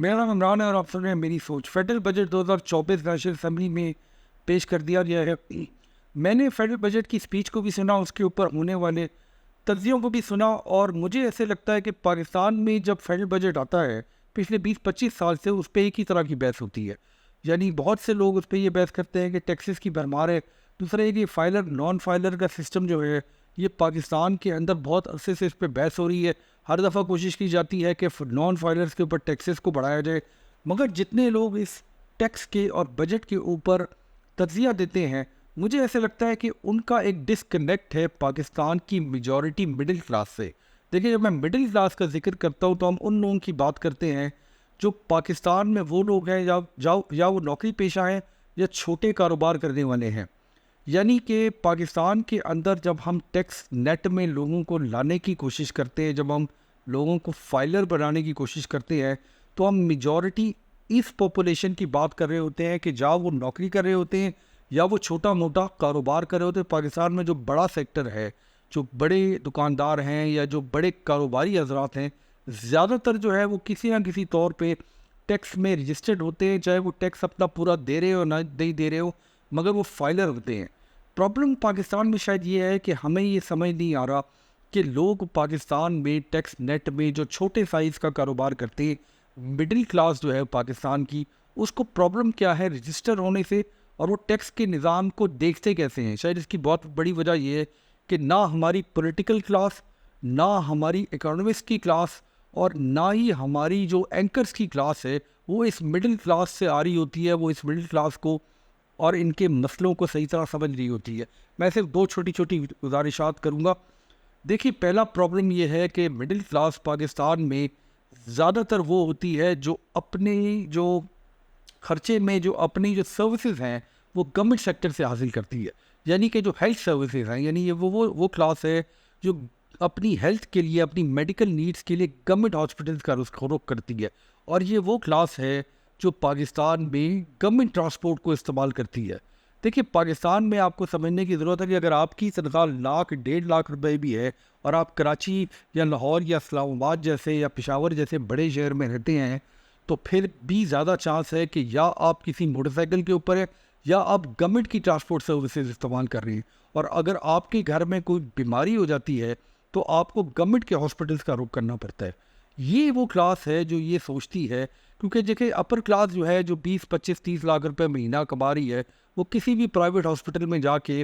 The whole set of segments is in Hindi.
मेरा नाम इमरान है और आप सुन रहे हैं मेरी सोच। फेडरल बजट 2024 नेशनल असेंबली में पेश कर दिया गया है। मैंने फेडरल बजट की स्पीच को भी सुना, उसके ऊपर होने वाले तज्जियों को भी सुना, और मुझे ऐसे लगता है कि पाकिस्तान में जब फेडरल बजट आता है पिछले 20-25 साल से उस पर एक ही तरह की बहस होती है। यानी बहुत से लोग उस पर ये बहस करते हैं कि टैक्सेस की भरमार है। दूसरा ये कि फाइलर नॉन फाइलर का सिस्टम जो है ये पाकिस्तान के अंदर बहुत अरसे से इस पर बहस हो रही है। हर दफ़ा कोशिश की जाती है कि नॉन फाइलर्स के ऊपर टैक्सेस को बढ़ाया जाए, मगर जितने लोग इस टैक्स के और बजट के ऊपर तज्जिया देते हैं, मुझे ऐसे लगता है कि उनका एक डिसकनेक्ट है पाकिस्तान की मेजॉरिटी मिडिल क्लास से। देखिए, जब मैं मिडिल क्लास का जिक्र करता हूँ तो हम उन लोगों की बात करते हैं जो पाकिस्तान में वो लोग हैं या वो नौकरी पेशा हैं या छोटे कारोबार करने वाले हैं। यानी कि पाकिस्तान के अंदर जब हम टैक्स नेट में लोगों को लाने की कोशिश करते हैं, जब हम लोगों को फाइलर बनाने की कोशिश करते हैं, तो हम मेजॉरिटी इस पॉपुलेशन की बात कर रहे होते हैं कि जहाँ वो नौकरी कर रहे होते हैं या वो छोटा मोटा कारोबार कर रहे होते हैं। पाकिस्तान में जो बड़ा सेक्टर है, जो बड़े दुकानदार हैं या जो बड़े कारोबारी हजरात हैं, ज़्यादातर जो है वो किसी ना किसी तौर पे टैक्स में रजिस्टर्ड होते हैं, चाहे वो टैक्स अपना पूरा दे रहे हो ना नहीं दे रहे हो, मगर वो फाइलर होते हैं। प्रॉब्लम पाकिस्तान में शायद ये है कि हमें ये समझ नहीं आ रहा कि लोग पाकिस्तान में टैक्स नेट में जो छोटे साइज़ का कारोबार करते हैं, मिडिल क्लास जो है पाकिस्तान की, उसको प्रॉब्लम क्या है रजिस्टर होने से, और वो टैक्स के निज़ाम को देखते कैसे हैं। शायद इसकी बहुत बड़ी वजह ये है कि ना हमारी पॉलिटिकल क्लास, ना हमारी इकोनॉमिक्स की क्लास, और ना ही हमारी जो एंकर्स की क्लास है वो इस मिडिल क्लास से आ रही होती है। वो इस मिडिल क्लास को और इनके मसलों को सही तरह समझ रही होती है। मैं सिर्फ दो छोटी छोटी गुजारिशात करूँगा। देखिए, पहला प्रॉब्लम ये है कि मिडिल क्लास पाकिस्तान में ज़्यादातर वो होती है जो अपने जो खर्चे में जो अपनी जो सर्विसेज हैं वो गवर्नमेंट सेक्टर से हासिल करती है। यानी कि जो हेल्थ सर्विसेज हैं, यानी ये वो क्लास है जो अपनी हेल्थ के लिए, अपनी मेडिकल नीड्स के लिए गवर्नमेंट हॉस्पिटल्स का रुख करती है। और ये वो क्लास है जो पाकिस्तान में गवर्नमेंट ट्रांसपोर्ट को इस्तेमाल करती है। देखिए, पाकिस्तान में आपको समझने की ज़रूरत है कि अगर आपकी तनख्वाह लाख 1.5 लाख रुपए भी है और आप कराची या लाहौर या इस्लामाबाद जैसे या पेशावर जैसे बड़े शहर में रहते हैं, तो फिर भी ज़्यादा चांस है कि या आप किसी मोटरसाइकिल के ऊपर है या आप गवर्नमेंट की ट्रांसपोर्ट सर्विसेज इस्तेमाल कर रही हैं। और अगर आपके घर में कोई बीमारी हो जाती है तो आपको गवर्नमेंट के हॉस्पिटल्स का रुख करना पड़ता है। ये वो क्लास है जो ये सोचती है, क्योंकि देखिए अपर क्लास जो है जो 20-25-30 लाख रुपए महीना कमा रही है, वो किसी भी प्राइवेट हॉस्पिटल में जाके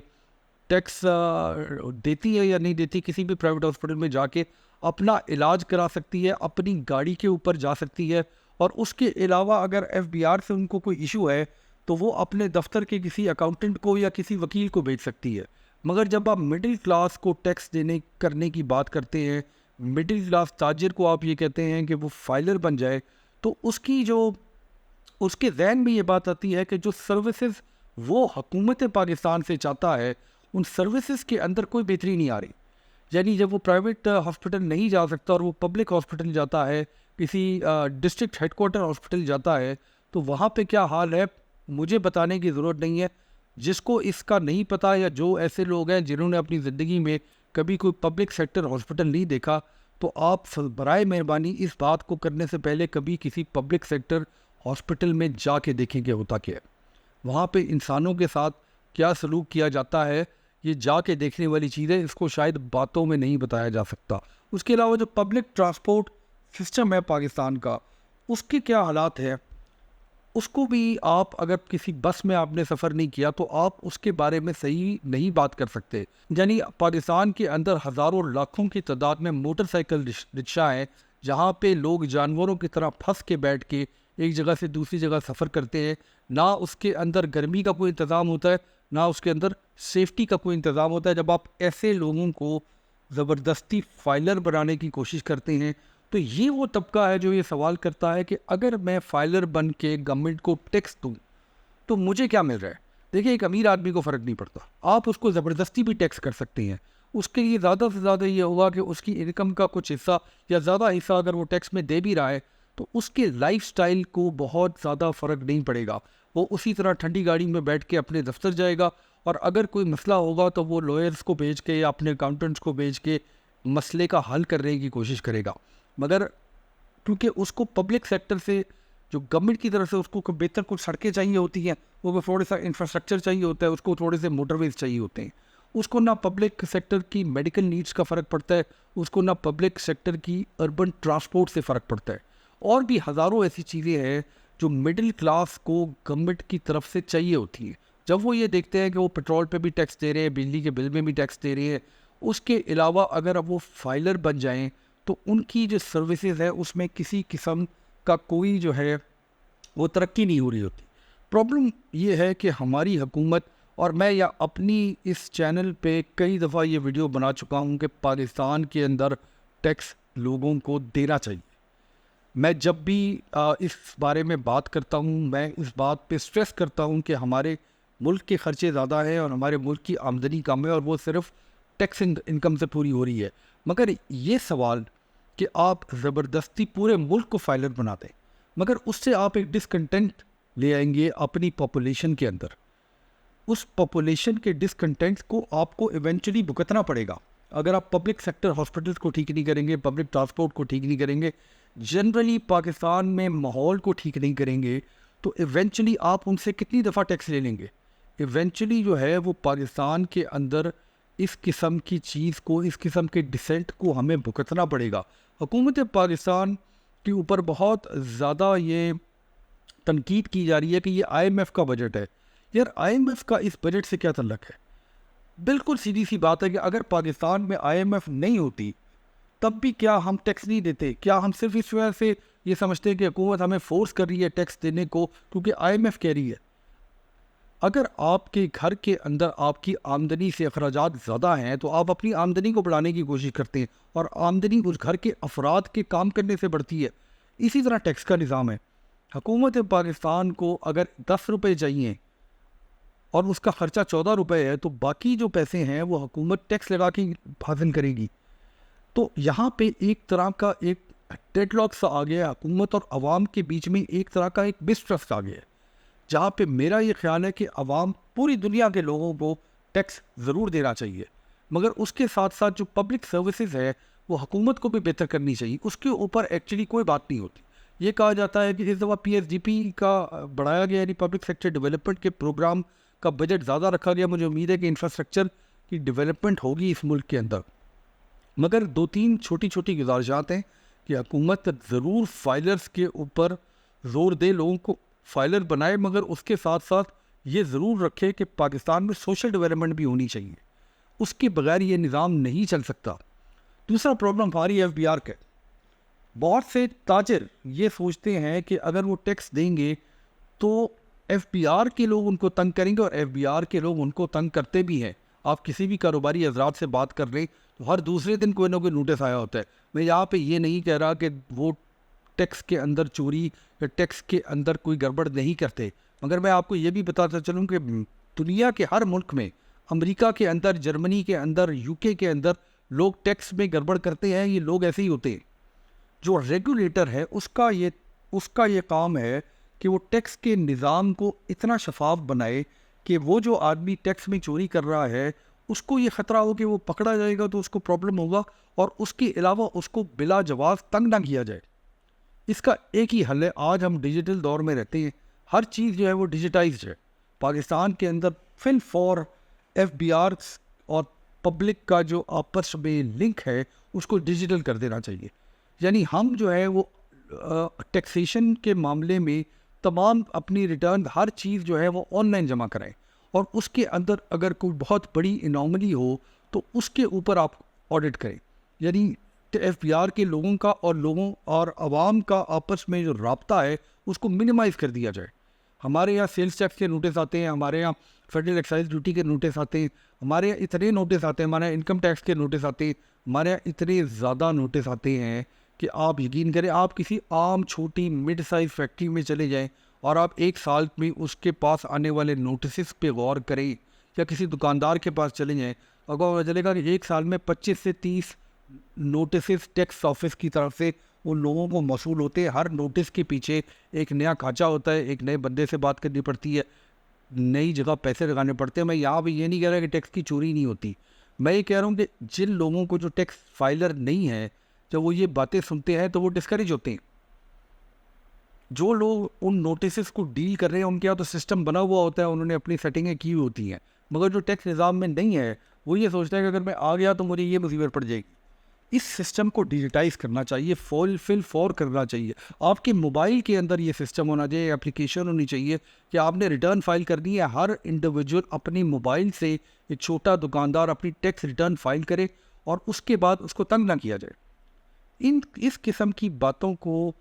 टैक्स देती है या नहीं देती, किसी भी प्राइवेट हॉस्पिटल में जाके अपना इलाज करा सकती है, अपनी गाड़ी के ऊपर जा सकती है। और उसके अलावा अगर एफबीआर से उनको कोई इशू है तो वो अपने दफ्तर के किसी अकाउंटेंट को या किसी वकील को भेज सकती है। मगर जब आप मिडिल क्लास को टैक्स देने करने की बात करते हैं, मिडिल क्लास ताजिर को आप ये कहते हैं कि वो फाइलर बन जाए, तो उसके जहन में ये बात आती है कि जो सर्विसेज वो हुकूमत पाकिस्तान से चाहता है, उन सर्विसेज के अंदर कोई बेहतरी नहीं आ रही। यानी जब वो प्राइवेट हॉस्पिटल नहीं जा सकता और वो पब्लिक हॉस्पिटल जाता है, किसी डिस्ट्रिक्ट हेडक्वार्टर हॉस्पिटल जाता है, तो वहाँ पे क्या हाल है मुझे बताने की ज़रूरत नहीं है। जिसको इसका नहीं पता या जो ऐसे लोग हैं जिन्होंने अपनी ज़िंदगी में कभी कोई पब्लिक सेक्टर हॉस्पिटल नहीं देखा, तो आप बराए मेहरबानी इस बात को करने से पहले कभी किसी पब्लिक सेक्टर हॉस्पिटल में जाके देखेंगे होता क्या है, वहाँ पे इंसानों के साथ क्या सलूक किया जाता है। ये जाके देखने वाली चीज़ है, इसको शायद बातों में नहीं बताया जा सकता। उसके अलावा जो पब्लिक ट्रांसपोर्ट सिस्टम है पाकिस्तान का, उसके क्या हालात है, उसको भी आप अगर किसी बस में आपने सफ़र नहीं किया तो आप उसके बारे में सही नहीं बात कर सकते। यानी पाकिस्तान के अंदर हज़ारों लाखों की तादाद में मोटरसाइकिल रिक्शा हैं, जहाँ पे लोग जानवरों की तरह फंस के बैठ के एक जगह से दूसरी जगह सफ़र करते हैं। ना उसके अंदर गर्मी का कोई इंतज़ाम होता है, ना उसके अंदर सेफ्टी का कोई इंतज़ाम होता है। जब आप ऐसे लोगों को ज़बरदस्ती फाइलर बनाने की कोशिश करते हैं, तो ये वो तबका है जो ये सवाल करता है कि अगर मैं फाइलर बन के गवर्नमेंट को टैक्स दूँ तो मुझे क्या मिल रहा है। देखिए, एक अमीर आदमी को फ़र्क नहीं पड़ता, आप उसको ज़बरदस्ती भी टैक्स कर सकते हैं। उसके लिए ज़्यादा से ज़्यादा ये होगा कि उसकी इनकम का कुछ हिस्सा या ज़्यादा हिस्सा अगर वो टैक्स में दे भी रहा है तो उसके लाइफस्टाइल को बहुत ज़्यादा फ़र्क नहीं पड़ेगा। वो उसी तरह ठंडी गाड़ी में बैठ के अपने दफ्तर जाएगा, और अगर कोई मसला होगा तो वो लॉयर्स को भेज के या अपने अकाउंटेंट्स को भेज के मसले का हल करने की कोशिश करेगा। मगर क्योंकि उसको पब्लिक सेक्टर से जो गवर्नमेंट की तरफ से उसको बेहतर कुछ सड़कें चाहिए होती हैं, वो थोड़ा सा इंफ्रास्ट्रक्चर चाहिए होता है, उसको थोड़े से मोटरवेज चाहिए होते हैं, उसको ना पब्लिक सेक्टर की मेडिकल नीड्स का फ़र्क पड़ता है, उसको ना पब्लिक सेक्टर की अर्बन ट्रांसपोर्ट से फ़र्क पड़ता है। और भी हज़ारों ऐसी चीज़ें हैं जो मिडिल क्लास को गवर्नमेंट की तरफ से चाहिए होती हैं। जब वो ये देखते हैं कि वो पेट्रोल पे भी टैक्स दे रहे हैं, बिजली के बिल में भी टैक्स दे रहे हैं, उसके अलावा अगर अब वो फाइलर बन जाएं तो उनकी जो सर्विसेज है उसमें किसी किस्म का कोई जो है वो तरक्की नहीं हो रही होती। प्रॉब्लम ये है कि हमारी हुकूमत, और मैं या अपनी इस चैनल पे कई दफ़ा ये वीडियो बना चुका हूँ कि पाकिस्तान के अंदर टैक्स लोगों को देना चाहिए। मैं जब भी इस बारे में बात करता हूँ, मैं इस बात पे स्ट्रेस करता हूँ कि हमारे मुल्क के ख़र्चे ज़्यादा हैं और हमारे मुल्क की आमदनी कम है और वो सिर्फ टैक्स इनकम से पूरी हो रही है। मगर ये सवाल कि आप ज़बरदस्ती पूरे मुल्क को फाइलर बना दें, मगर उससे आप एक डिसकंटेंट ले आएंगे अपनी पॉपुलेशन के अंदर। उस पॉपुलेशन के डिसकंटेंट को आपको इवेंचुअली भुगतना पड़ेगा। अगर आप पब्लिक सेक्टर हॉस्पिटल्स को ठीक नहीं करेंगे, पब्लिक ट्रांसपोर्ट को ठीक नहीं करेंगे, जनरली पाकिस्तान में माहौल को ठीक नहीं करेंगे, तो इवेंचुअली आप उनसे कितनी दफ़ा टैक्स ले लेंगे। इवेंचुअली जो है वो पाकिस्तान के अंदर इस किस्म की चीज़ को, इस किस्म के डिसेंट को हमें भुगतना पड़ेगा। हुकूमत पाकिस्तान के ऊपर बहुत ज़्यादा ये तनकीद की जा रही है कि ये IMF का बजट है। यार IMF का इस बजट से क्या तल्लक है? बिल्कुल सीधी सी बात है कि अगर पाकिस्तान में IMF नहीं होती तब भी क्या हम टैक्स नहीं देते? क्या हम सिर्फ इस वजह से ये समझते हैं कि हुकूमत हमें फोर्स कर रही है टैक्स देने को क्योंकि IMF कह रही है? अगर आपके घर के अंदर आपकी आमदनी से अखराजात ज़्यादा हैं तो आप अपनी आमदनी को बढ़ाने की कोशिश करते हैं और आमदनी उस घर के अफराद के काम करने से बढ़ती है। इसी तरह टैक्स का निज़ाम है। हुकूमत पाकिस्तान को अगर 10 रुपये चाहिए और उसका ख़र्चा 14 रुपये है तो बाकी जो पैसे हैं वो हुकूमत टैक्स लगा के हासिल करेगी। तो यहाँ पे एक तरह का एक डेडलॉक सा आ गया है, हुकूमत और अवाम के बीच में एक तरह का एक मिसट्रस्ट आ गया है, जहाँ पे मेरा ये ख्याल है कि अवाम, पूरी दुनिया के लोगों को टैक्स ज़रूर देना चाहिए, मगर उसके साथ साथ जो पब्लिक सर्विसेज है वो हुकूमत को भी बेहतर करनी चाहिए। उसके ऊपर एक्चुअली कोई बात नहीं होती। ये कहा जाता है कि इस दफ़ा PSDP का बढ़ाया गया, यानी पब्लिक सेक्टर डेवलपमेंट के प्रोग्राम का बजट ज़्यादा रखा गया। मुझे उम्मीद है कि इंफ्रास्ट्रक्चर की डेवलपमेंट होगी इस मुल्क के अंदर। मगर 2-3 छोटी छोटी गुजारिशात हैं कि हुकूमत ज़रूर फाइलर्स के ऊपर ज़ोर दे, लोगों को फाइलर बनाए, मगर उसके साथ साथ ये ज़रूर रखे कि पाकिस्तान में सोशल डेवलपमेंट भी होनी चाहिए। उसके बगैर ये निज़ाम नहीं चल सकता। दूसरा प्रॉब्लम हमारी FBR का है। बहुत से ताजिर ये सोचते हैं कि अगर वो टैक्स देंगे तो FBR के लोग उनको तंग करेंगे और FBR के लोग उनको तंग करते भी हैं। आप किसी भी कारोबारी हजरात से बात कर लें तो हर दूसरे दिन कोई ना कोई नोटिस आया होता है। मैं यहाँ पे ये नहीं कह रहा कि वो टैक्स के अंदर चोरी या टैक्स के अंदर कोई गड़बड़ नहीं करते, मगर मैं आपको ये भी बताता चलूँ कि दुनिया के हर मुल्क में, अमेरिका के अंदर, जर्मनी के अंदर, UK के अंदर लोग टैक्स में गड़बड़ करते हैं। ये लोग ऐसे ही होते हैं। जो रेगुलेटर है उसका ये काम है कि वो टैक्स के निज़ाम को इतना शफाफ बनाए कि वो जो आदमी टैक्स में चोरी कर रहा है उसको ये ख़तरा हो कि वो पकड़ा जाएगा तो उसको प्रॉब्लम होगा, और उसके अलावा उसको बिला जवाब तंग ना किया जाए। इसका एक ही हल है। आज हम डिजिटल दौर में रहते हैं, हर चीज़ जो है वो डिजिटाइज्ड है। पाकिस्तान के अंदर फिल फॉर FBR और पब्लिक का जो आपस में लिंक है उसको डिजिटल कर देना चाहिए। यानी हम जो है वो टैक्सेशन के मामले में तमाम अपनी रिटर्न, हर चीज़ जो है वो ऑनलाइन जमा कराएं, और उसके अंदर अगर कोई बहुत बड़ी इनॉमली हो तो उसके ऊपर आप ऑडिट करें। यानी FBR के लोगों का और आवाम का आपस में जो राब्ता है उसको मिनिमाइज़ कर दिया जाए। हमारे यहाँ सेल्स टैक्स के नोटिस आते हैं, हमारे यहाँ फेडरल एक्साइज ड्यूटी के नोटिस आते हैं, हमारे यहाँ इतने नोटिस आते हैं, हमारे यहाँ इनकम टैक्स के नोटिस आते हैं, हमारे यहाँ इतने ज़्यादा नोटिस आते हैं कि आप यकीन करें, आप किसी आम छोटी मिड साइज़ फैक्ट्री में चले जाएं और आप एक साल में उसके पास आने वाले नोटिस पे गौर करें, या किसी दुकानदार के पास चले जाएं, अगर चलेगा कि एक साल में 25 से 30 नोटिस टैक्स ऑफिस की तरफ से उन लोगों को मौसूल होते हैं। हर नोटिस के पीछे एक नया खांचा होता है, एक नए बंदे से बात करनी पड़ती है, नई जगह पैसे लगाने पड़ते हैं। मैं यहाँ भी ये नहीं कह रहा कि टैक्स की चोरी नहीं होती, मैं ये कह रहा हूँ कि जिन लोगों को जो टैक्स फाइलर नहीं है, जब वो ये बातें सुनते हैं तो वो डिस्करेज होते हैं। जो लोग उन नोटिस को डील कर रहे हैं उनके यहाँ तो सिस्टम बना हुआ होता है, उन्होंने अपनी सेटिंगें की होती हैं, मगर जो टैक्स निज़ाम में नहीं है वो ये सोचता है कि अगर मैं आ गया तो मुझे ये मुसीबत पड़ जाएगी। इस सिस्टम को डिजिटाइज करना चाहिए, फिल फॉर करना चाहिए। आपके मोबाइल के अंदर ये सिस्टम होना चाहिए, एप्लीकेशन होनी चाहिए कि आपने रिटर्न फाइल करनी है, हर इंडिविजुअल अपने मोबाइल से, एक छोटा दुकानदार अपनी टैक्स रिटर्न फाइल करे और उसके बाद उसको तंग ना किया जाए। इस किस्म की बातों को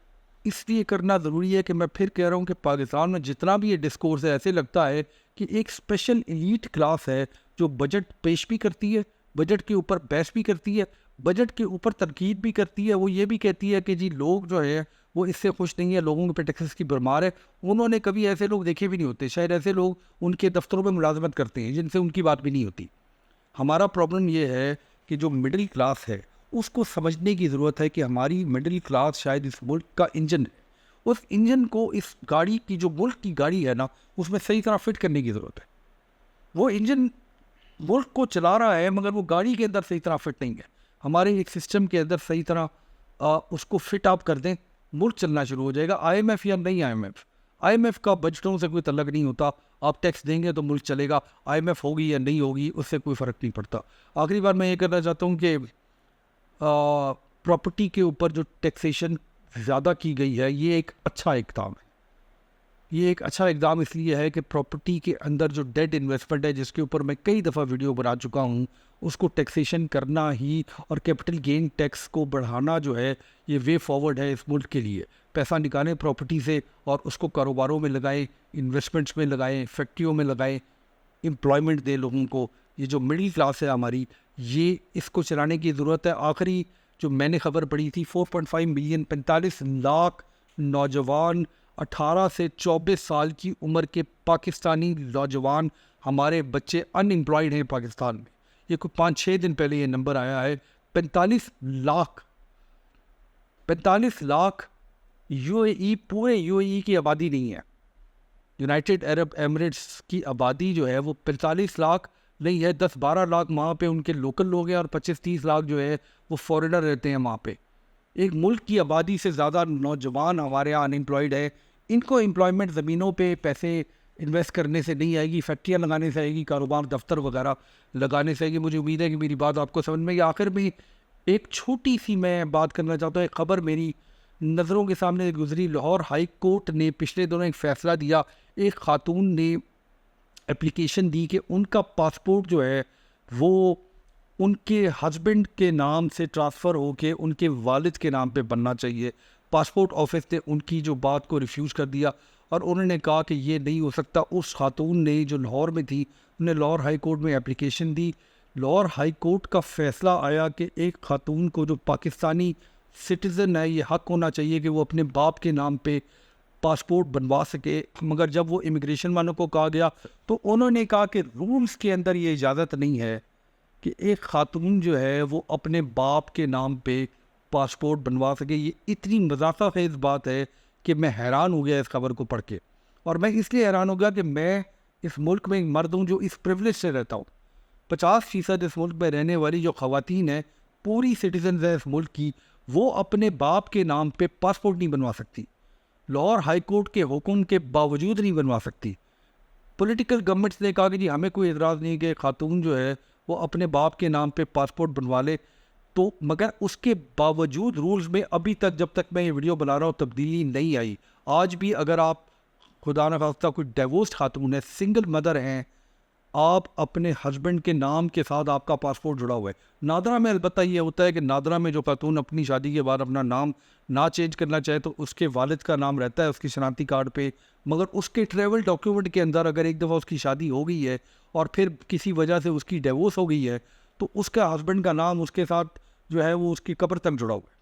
इसलिए करना ज़रूरी है कि मैं फिर कह रहा हूँ कि पाकिस्तान में जितना भी ये डिस्कोर्स है, ऐसे लगता है कि एक स्पेशल एलीट क्लास है जो बजट पेश भी करती है, बजट के ऊपर बहस भी करती है, बजट के ऊपर तनकीद भी करती है। वो ये भी कहती है कि जी लोग जो है वो इससे खुश नहीं है, लोगों पे टैक्सेस की भरमार है। उन्होंने कभी ऐसे लोग देखे भी नहीं होते, शायद ऐसे लोग उनके दफ्तरों में मुलाजमत करते हैं जिनसे उनकी बात भी नहीं होती। हमारा प्रॉब्लम ये है कि जो मिडिल क्लास है उसको समझने की ज़रूरत है कि हमारी मिडिल क्लास शायद इस मुल्क का इंजन है। उस इंजन को, इस गाड़ी की, जो मुल्क की गाड़ी है ना, उसमें सही तरह फिट करने की ज़रूरत है। वो इंजन मुल्क को चला रहा है मगर वो गाड़ी के अंदर सही तरह फिट नहीं है। हमारे एक सिस्टम के अंदर सही तरह उसको फिट आप कर दें, मुल्क चलना शुरू हो जाएगा। IMF या नहीं IMF का बजटों से कोई तल्लक नहीं होता। आप टैक्स देंगे तो मुल्क चलेगा, IMF होगी या नहीं होगी उससे कोई फ़र्क नहीं पड़ता। आखिरी बार मैं ये कहना चाहता हूँ कि प्रॉपर्टी के ऊपर जो टैक्सेशन ज़्यादा की गई है ये एक अच्छा इक़दाम है। ये एक अच्छा इक़दाम इसलिए है कि प्रॉपर्टी के अंदर जो डेड इन्वेस्टमेंट है, जिसके ऊपर मैं कई दफ़ा वीडियो बना चुका हूँ, उसको टैक्सेशन करना ही और कैपिटल गेन टैक्स को बढ़ाना जो है ये वे फॉरवर्ड है इस मुल्क के लिए। पैसा निकालें प्रॉपर्टी से और उसको कारोबारों में लगाएं, इन्वेस्टमेंट्स में लगाएं, फैक्ट्रियों में लगाएं, एम्प्लॉयमेंट दें लोगों को। ये जो मिडिल क्लास है हमारी, ये इसको चलाने की ज़रूरत है। आखिरी जो मैंने खबर पढ़ी थी 4.5 मिलियन 45 लाख नौजवान 18 से 24 साल की उम्र के पाकिस्तानी नौजवान, हमारे बच्चे अनएम्प्लॉयड हैं पाकिस्तान में। ये कोई 5-6 दिन पहले ये नंबर आया है। 45 लाख UAE, पूरे UAE की आबादी नहीं है। यूनाइटेड अरब एमिरेट्स की आबादी जो है वो 45 लाख नहीं है, 10-12 लाख वहाँ पे उनके लोकल लोग हैं और 25-30 लाख जो है वो फॉरेनर रहते हैं वहाँ पे। एक मुल्क की आबादी से ज़्यादा नौजवान हमारे यहाँ अनएम्प्लॉयड है। इनको एम्प्लॉयमेंट ज़मीनों पे पैसे इन्वेस्ट करने से नहीं आएगी, फैक्ट्रियाँ लगाने से आएगी, कारोबार दफ्तर वगैरह लगाने से आएगी। मुझे उम्मीद है कि मेरी बात आपको समझ में आई। आखिर में एक छोटी सी मैं बात करना चाहता हूँ। एक ख़बर मेरी नज़रों के सामने गुजरी। लाहौर हाई कोर्ट ने पिछले दिनों एक फ़ैसला दिया। एक खातून ने एप्लीकेशन दी कि उनका पासपोर्ट जो है वो उनके हस्बैंड के नाम से ट्रांसफ़र होके उनके वालिद के नाम पे बनना चाहिए। पासपोर्ट ऑफिस ने उनकी जो बात को रिफ्यूज़ कर दिया और उन्होंने कहा कि ये नहीं हो सकता। उस खातून ने जो लाहौर में थी, उन्होंने लाहौर हाई कोर्ट में एप्लीकेशन दी। लाहौर हाई कोर्ट का फ़ैसला आया कि एक खातून को जो पाकिस्तानी सिटीज़न है, ये हक़ होना चाहिए कि वो अपने बाप के नाम पे पासपोर्ट बनवा सके। मगर जब वो इमिग्रेशन वालों को कहा गया तो उन्होंने कहा कि रूल्स के अंदर ये इजाज़त नहीं है कि एक खातून जो है वो अपने बाप के नाम पे पासपोर्ट बनवा सके। ये इतनी मजाक़ा खेज़ बात है कि मैं हैरान हो गया इस खबर को पढ़ के। और मैं इसलिए हैरान हो गया कि मैं इस मुल्क में एक मर्द हूँ जो इस प्रिविलेज से रहता हूँ। 50% इस मुल्क में रहने वाली जो ख़वातीन है, पूरी सिटीजन है इस मुल्क की, वो अपने बाप के नाम पे पासपोर्ट नहीं बनवा सकती। लाहौर हाई कोर्ट के हुक्म के बावजूद नहीं बनवा सकती। पॉलिटिकल गवर्नमेंट्स ने कहा कि जी हमें कोई एतराज़ नहीं कि खातून जो है वो अपने बाप के नाम पे पासपोर्ट बनवा ले, तो मगर उसके बावजूद रूल्स में अभी तक, जब तक मैं ये वीडियो बना रहा हूँ, तब्दीली नहीं आई। आज भी अगर आप खुदा न खास्ता कोई डिवोर्स्ड खातून है, सिंगल मदर हैं, आप अपने हस्बैंड के नाम के साथ आपका पासपोर्ट जुड़ा हुआ है। नादरा में अलबत्ता ये होता है कि नादरा में जो खातून अपनी शादी के बाद अपना नाम ना चेंज करना चाहे तो उसके वालिद का नाम रहता है उसकी शनाख्ती कार्ड पे, मगर उसके ट्रैवल डॉक्यूमेंट के अंदर अगर एक दफ़ा उसकी शादी हो गई है और फिर किसी वजह से उसकी डिवोर्स हो गई है तो उसका हस्बैंड का नाम उसके साथ जो है वो उसकी कब्र तक जुड़ा हुआ है।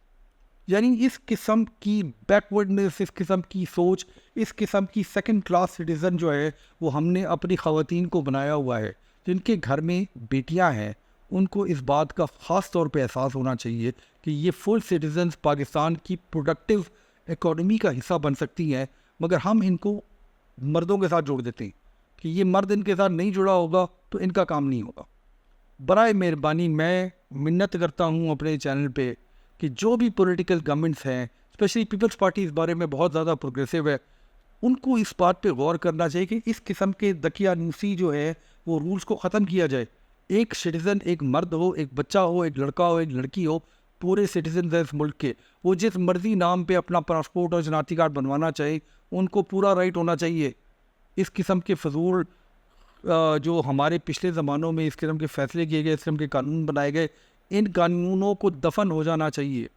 यानी इस किस्म की बैकवर्डनेस, इस किस्म की सोच, इस किस्म की सेकंड क्लास सिटीज़न जो है वो हमने अपनी ख़वातीन को बनाया हुआ है। जिनके घर में बेटियां हैं उनको इस बात का ख़ास तौर पे एहसास होना चाहिए कि ये फुल सिटीजन्स पाकिस्तान की प्रोडक्टिव इकोनॉमी का हिस्सा बन सकती हैं, मगर हम इनको मर्दों के साथ जोड़ देते हैं कि ये मर्द इनके साथ नहीं जुड़ा होगा तो इनका काम नहीं होगा। बराए मेहरबानी मैं मिन्नत करता हूँ अपने चैनल पे कि जो भी पॉलिटिकल गवर्नमेंट्स हैं, स्पेशली पीपल्स पार्टी इस बारे में बहुत ज़्यादा प्रोग्रेसिव है, उनको इस बात पे गौर करना चाहिए कि इस किस्म के दकियानूसी जो है वो रूल्स को ख़त्म किया जाए। एक सिटीज़न, एक मर्द हो, एक बच्चा हो, एक लड़का हो, एक लड़की हो, पूरे सिटीजन हैं इस मुल्क के, वो जिस मर्जी नाम पे अपना पासपोर्ट और शनाख्ती कार्ड बनवाना चाहे, उनको पूरा राइट होना चाहिए। इस किस्म के फजूल जो हमारे पिछले ज़मानों में इस किस्म के फ़ैसले किए गए, इस किस्म के कानून बनाए गए, इन कानूनों को दफन हो जाना चाहिए।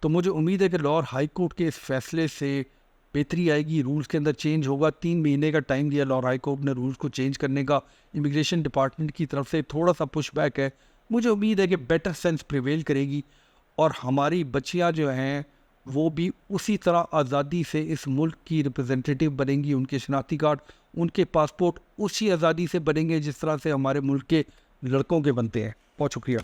तो मुझे उम्मीद है कि लाहौर हाई कोर्ट के इस फैसले से बेहतरी आएगी, रूल्स के अंदर चेंज होगा। 3 महीने का टाइम दिया लाहौर हाई कोर्ट ने रूल्स को चेंज करने का। इमिग्रेशन डिपार्टमेंट की तरफ से थोड़ा सा पुशबैक है। मुझे उम्मीद है कि बेटर सेंस प्रिवेल करेगी और हमारी बच्चियां जो हैं वो भी उसी तरह आज़ादी से इस मुल्क की रिप्रेजेंटेटिव बनेंगी। उनके शनाख्ती कार्ड, उनके पासपोर्ट उसी आज़ादी से बनेंगे जिस तरह से हमारे मुल्क के लड़कों के बनते हैं। बहुत शुक्रिया।